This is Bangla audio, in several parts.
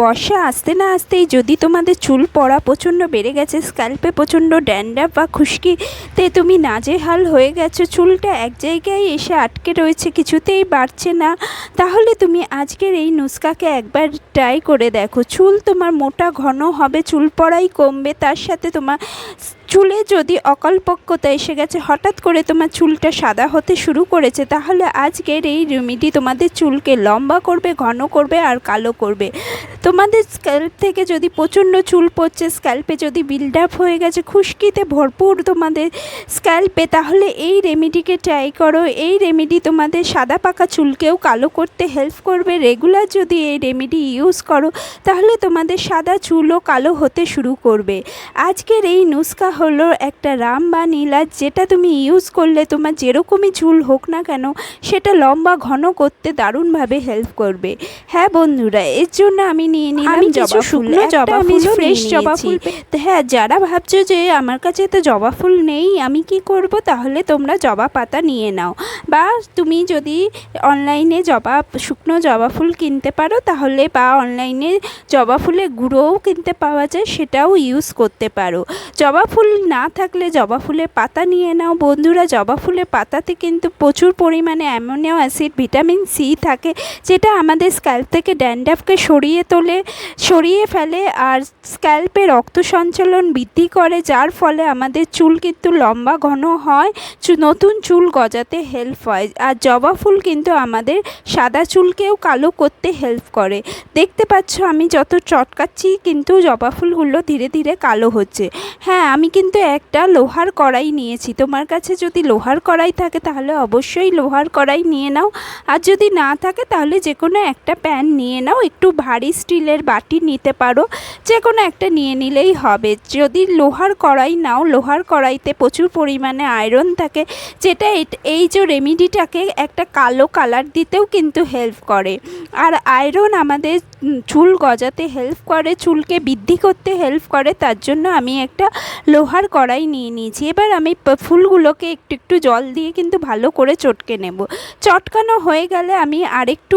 বর্ষা আসতে না আসতেই যদি তোমাদের চুল পড়া প্রচণ্ড বেড়ে গেছে, স্ক্যাল্পে প্রচণ্ড ড্যান্ড্রাফ বা খুশকিতে তুমি নাজেহাল হয়ে গেছো, চুলটা এক জায়গায় এসে আটকে রয়েছে, কিছুতেই বাড়ছে না, তাহলে তুমি আজকের এই নুস্কাকে একবার ট্রাই করে দেখো। চুল তোমার মোটা ঘন হবে, চুল পড়াই কমবে, তার সাথে তোমার চুলে যদি অকল্পক্যতা এসে গেছে, হঠাৎ করে তোমার চুলটা সাদা হতে শুরু করেছে, তাহলে আজকের এই রেমেডি তোমাদের চুলকে লম্বা করবে, ঘন করবে আর কালো করবে। তোমাদের স্ক্যাল্প থেকে যদি প্রচণ্ড চুল পড়ছে, স্ক্যাল্পে যদি বিল্ড আপ হয়ে গেছে, খুশকিতে ভরপুর তোমাদের স্ক্যাল্পে, তাহলে এই রেমেডিকে ট্রাই করো। এই রেমেডি তোমাদের সাদা পাকা চুলকেও কালো করতে হেল্প করবে। রেগুলার যদি এই রেমেডি ইউজ করো, তাহলে তোমাদের সাদা চুলও কালো হতে শুরু করবে। আজকের এই নুস্কা হলো একটা রামবান ইলাচ, যেটা তুমি ইউজ করলে তোমার যেরকমই চুল হোক না কেন সেটা লম্বা ঘন করতে দারুণভাবে হেল্প করবে। হ্যাঁ বন্ধুরা, এর জন্য আমি নিয়ে নিলাম জবা ফুল, ফ্রেশ জবা ফুল। হ্যাঁ, যারা ভাবছো যে আমার কাছে তো জবা ফুল নেই, আমি কি করব, তাহলে তোমরা জবা পাতা নিয়ে নাও, বা তুমি যদি অনলাইনে শুকনো জবা ফুল কিনতে পারো তাহলে, বা অনলাইনে জবা ফুলের গুঁড়োও কিনতে পাওয়া যায়, সেটাও ইউজ করতে পারো। জবা ফুল না থাকলে জবা ফুলের পাতা নিয়ে নাও। বন্ধুরা, জবা ফুলের পাতাতে কিন্তু প্রচুর পরিমাণে অ্যামোনিয়া অ্যাসিড, ভিটামিন সি থাকে, যেটা আমাদের স্ক্যাল্প থেকে ড্যান্ড্রাফকে সরিয়ে ফেলে আর স্ক্যাল্পে রক্ত সঞ্চালন বৃদ্ধি করে, যার ফলে আমাদের চুল কিন্তু লম্বা ঘন হয়, নতুন চুল গজাতে হেল্প হয়। আর জবা ফুল কিন্তু আমাদের সাদা চুলকেও কালো করতে হেল্প করে। দেখতে পাচ্ছ আমি যত চটকাচ্ছি কিন্তু জবা ফুলগুলো ধীরে ধীরে কালো হচ্ছে। হ্যাঁ, আমি কিন্তু একটা লোহার কড়াই নিয়েছি। তোমার কাছে যদি লোহার কড়াই থাকে তাহলে অবশ্যই লোহার কড়াই নিয়ে নাও, আর যদি না থাকে তাহলে যে কোনো একটা প্যান নিয়ে নাও। একটু ভারী স্টিলের বাটি নিতে পারো, যে কোনো একটা নিয়ে নিলেই হবে। যদি লোহার কড়াই নাও, লোহার কড়াইতে প্রচুর পরিমাণে আয়রন থাকে, যেটা এই যে রেমেডিটাকে একটা কালো কালার দিতেও কিন্তু হেল্প করে। আর আয়রন আমাদের চুল গজাতে হেল্প করে, চুলকে বৃদ্ধি করতে হেল্প করে, তার জন্য আমি একটা লোহার কড়াই নিয়ে নিয়েছি। এবার আমি ফুলগুলোকে একটু একটু জল দিয়ে কিন্তু ভালো করে চটকে নেব। চটকানো হয়ে গেলে আমি আরেকটু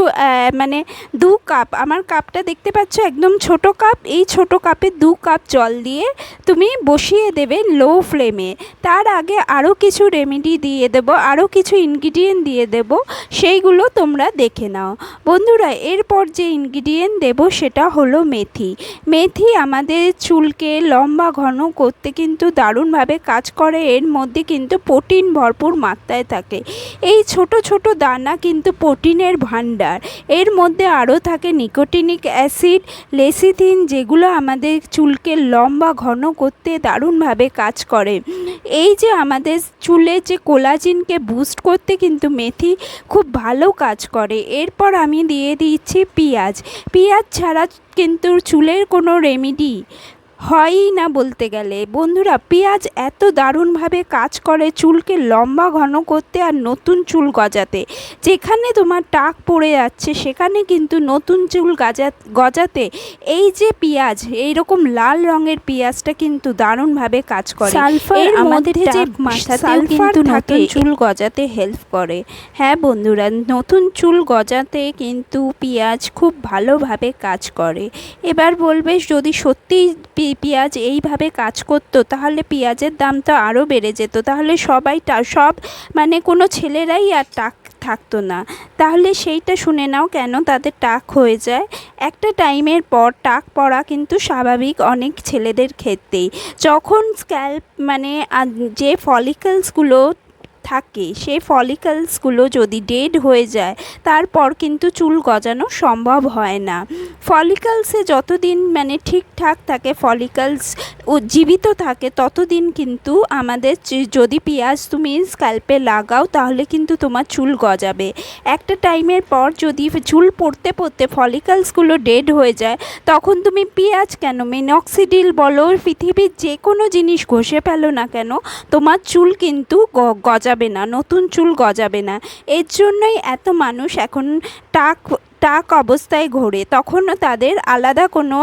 2 কাপ, আমার কাপটা দেখতে পাচ্ছ একদম ছোট কাপ, এই ছোট কাপে 2 কাপ জল দিয়ে তুমি বসিয়ে দেবে লো ফ্লেমে। তার আগে আরও কিছু রেমেডি দিয়ে দেবো, আরও কিছু ইনগ্রিডিয়েন্ট দিয়ে দেবো, সেইগুলো তোমরা দেখে নাও। বন্ধুরা, এরপর যে ইনগ্রিডিয়েন্ট দেবো সেটা হলো মেথি। মেথি আমাদের চুলকে লম্বা ঘন করতে কিন্তু দারুণভাবে কাজ করে। এর মধ্যে কিন্তু প্রোটিন ভরপুর মাত্রায় থাকে। এই ছোট ছোট দানা কিন্তু প্রোটিনের ভাণ্ডার। এর মধ্যে আরও থাকে নিকোটিনিক অ্যাসিড, লেসিথিন, যেগুলো আমাদের চুলকে লম্বা ঘন করতে দারুণভাবে কাজ করে। এই যে আমাদের চুলে যে কোলাজিনকে বুস্ট করতে কিন্তু মেথি খুব ভালো কাজ করে। এরপর আমি দিয়ে দিচ্ছি পেঁয়াজ। পেঁয়াজ ছাড়া কিন্তু চুলের কোনো রেমেডি হয়ই না বলতে গেলে। বন্ধুরা, পেঁয়াজ এত দারুণভাবে কাজ করে চুলকে লম্বা ঘন করতে আর নতুন চুল গজাতে। যেখানে তোমার টাক পড়ে যাচ্ছে সেখানে কিন্তু নতুন চুল গজাতে এই যে পেঁয়াজ, এইরকম লাল রঙের পেঁয়াজটা কিন্তু দারুণভাবে কাজ করে। সালফার আমাদের যে মাথাতেও কিন্তু নতুন চুল গজাতে হেল্প করে। হ্যাঁ বন্ধুরা, নতুন চুল গজাতে কিন্তু পেঁয়াজ খুব ভালোভাবে কাজ করে। এবার বলবে, যদি সত্যিই পেঁয়াজ এইভাবে কাজ করতো তাহলে পেঁয়াজের দাম তো আরও বেড়ে যেত, তাহলে কোনো ছেলেরাই আর টাক থাকতো না। তাহলে সেইটা শুনে নাও কেন তাদের টাক হয়ে যায়। একটা টাইমের পর টাক পড়া কিন্তু স্বাভাবিক অনেক ছেলেদের ক্ষেত্রেই। যখন স্ক্যাল্প যে ফলিকলসগুলো থাকে, সেই ফলিকলসগুলো যদি ডেড হয়ে যায় তারপর কিন্তু চুল গজানো সম্ভব হয় না। ফলিকলসে যতদিন ঠিকঠাক থাকে, ফলিকলস জীবিত থাকে, ততদিন কিন্তু আমাদের যদি পেঁয়াজ তুমি স্ক্যাল্পে লাগাও তাহলে কিন্তু তোমার চুল গজাবে। একটা টাইমের পর যদি চুল পড়তে পড়তে ফলিকলসগুলো ডেড হয়ে যায়, তখন তুমি পেঁয়াজ কেন, মিনক্সিডিল বলো, পৃথিবীর যে কোনো জিনিস ঘষে ফেলো না কেন, তোমার চুল কিন্তু গজাবে না, নতুন চুল গজাবে না। এর জন্যই এত মানুষ এখন টাক টাক অবস্থায় ঘোরে, তখনও তাদের আলাদা কোনো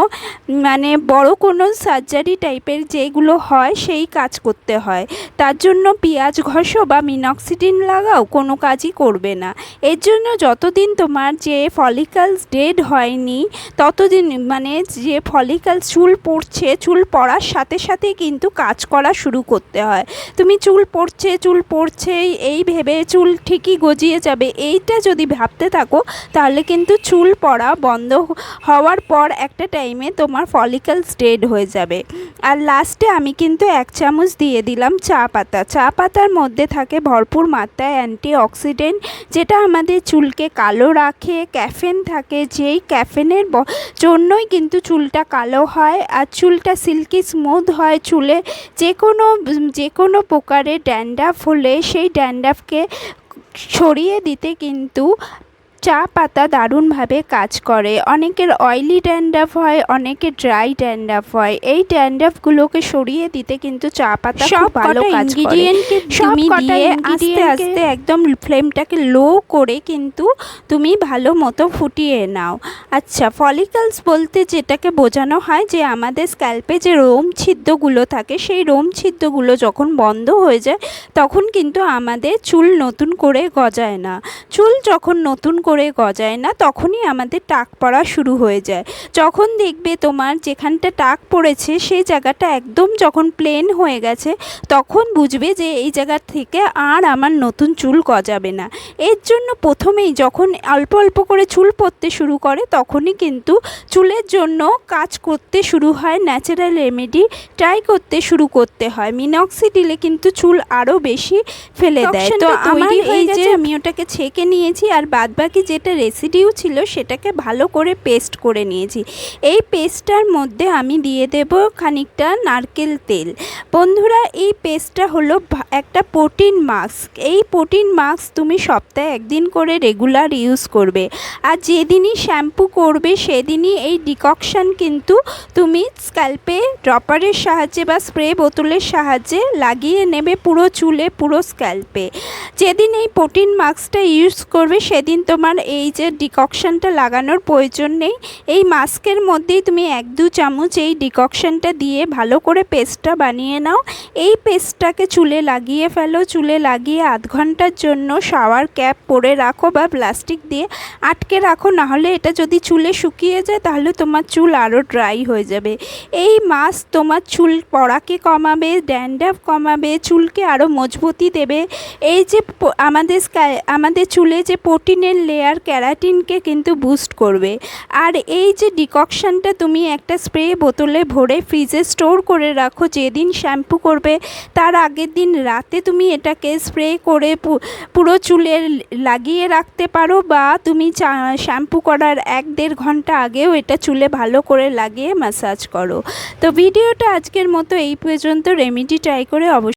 মানে বড় কোনো সার্জারি টাইপের যেগুলো হয় সেই কাজ করতে হয়। তার জন্য পেঁয়াজ ঘষো বা মিনক্সিডিল লাগাও, কোনো কাজই করবে না। এর জন্য যতদিন তোমার যে ফলিকলস ডেড হয়নি ততদিন মানে যে ফলিকলস চুল পড়ছে, চুল পড়ার সাথে সাথেই কিন্তু কাজ করা শুরু করতে হয়। তুমি চুল পড়ছে এই ভেবে চুল ঠিকই গজিয়ে যাবে, এইটা যদি ভাবতে থাকো তাহলে কিন্তু চুল পড়া বন্ধ হওয়ার পর একটা টাইমে তোমার ফলিকলস ডেড হয়ে যাবে। আর লাস্টে আমি কিন্তু 1 চামচ দিয়ে দিলাম চা পাতা। চা পাতার মধ্যে থাকে ভরপুর মাত্রায় অ্যান্টিঅক্সিডেন্ট, যেটা আমাদের চুলকে কালো রাখে। ক্যাফেন থাকে, যেই ক্যাফেনের জন্যই কিন্তু চুলটা কালো হয় আর চুলটা সিল্কি স্মুথ হয়। চুলে যে কোনো প্রকারের ড্যান্ড্রাফ হলে সেই ড্যান্ড্রাফকে সরিয়ে দিতে কিন্তু চা পাতা দারুণভাবে কাজ করে। অনেকের অয়েলি ড্যান্ড্রাফ হয়, অনেকের ড্রাই ড্যান্ড্রাফ হয়। এই ড্যান্ড্রাফগুলোকে সরিয়ে দিতে কিন্তু চা পাতা খুব ভালো কাজ করে। তুমি দিয়ে আস্তে আস্তে একদম ফ্লেমটাকে লো করে কিন্তু তুমি ভালো মতো ফুটিয়ে নাও। আচ্ছা, ফলিকলস বলতে যেটাকে বোঝানো হয় যে আমাদের স্ক্যাল্পে যে রোম ছিদ্রগুলো থাকে, সেই রোম ছিদ্রগুলো যখন বন্ধ হয়ে যায় তখন কিন্তু আমাদের চুল নতুন করে গজায় না। চুল যখন নতুন করে গজায় না তখনই আমাদের টাক পড়া শুরু হয়ে যায়। যখন দেখবে তোমার যেখানটা টাক পড়েছে সেই জায়গাটা একদম যখন প্লেন হয়ে গেছে তখন বুঝবে যে এই জায়গা থেকে আর আমার নতুন চুল গজাবে না। এর জন্য প্রথমেই যখন অল্প অল্প করে চুল পড়তে শুরু করে তখনই কিন্তু চুলের জন্য কাজ করতে শুরু হয়, ন্যাচারাল রেমেডি ট্রাই করতে শুরু করতে হয়। মিনক্সিডিলে কিন্তু চুল আরও বেশি ফেলে দেয়। তো আমার এই যে আমি ওটাকে ছেঁকে নিয়েছি আর বাদবাকি যেটা রেসিডিউ ছিল সেটাকে ভালো করে পেস্ট করে নিয়েছি। এই পেস্টটার মধ্যে আমি দিয়ে দেব খানিকটা নারকেল তেল। বন্ধুরা, এই পেস্টটা হলো একটা প্রোটিন মাস্ক। এই প্রোটিন মাস্ক তুমি সপ্তাহে 1 দিন করে রেগুলার ইউজ করবে। আর যেদিনই শ্যাম্পু করবে সেদিনই এই ডিককশান কিন্তু তুমি স্ক্যাল্পে ড্রপারের সাহায্যে বা স্প্রে বোতলের সাহায্যে লাগিয়ে নেবে পুরো চুলে, পুরো স্ক্যাল্পে। যেদিন এই প্রোটিন মাস্কটা ইউজ করবে সেদিন তোমার এই যে ডিককশানটা লাগানোর প্রয়োজন নেই। এই মাস্কের মধ্যেই তুমি 1-2 চামচ এই ডিককশানটা দিয়ে ভালো করে পেস্টটা বানিয়ে নাও। এই পেস্টটাকে চুলে লাগিয়ে ফেলো। চুলে লাগিয়ে 1/2 ঘন্টার জন্য শাওয়ার ক্যাপ পরে রাখো বা প্লাস্টিক দিয়ে আটকে রাখো, নাহলে এটা যদি চুলে শুকিয়ে যায় তাহলে তোমার চুল আরও ড্রাই হয়ে যাবে। এই মাস্ক তোমার চুল পড়াকে কমাবে, ড্যান্ড্রাফ কমাবে, চুলকে আরও মজবুতি দেবে। এই যে আমাদের চুলে যে প্রোটিনের লেয়ার, ক্যারাটিনকে কিন্তু বুস্ট করবে। আর এই যে ডিককশানটা তুমি একটা স্প্রে বোতলে ভরে ফ্রিজে স্টোর করে রাখো। যেদিন শ্যাম্পু করবে তার আগের দিন রাতে তুমি এটাকে স্প্রে করে পুরো চুলে লাগিয়ে রাখতে পারো, বা তুমি শ্যাম্পু করার 1-1.5 ঘন্টা আগেও এটা চুলে ভালো করে লাগিয়ে ম্যাসাজ করো। তো ভিডিওটা আজকের মতো এই পর্যন্ত। রেমেডি ট্রাই করে অবশ্যই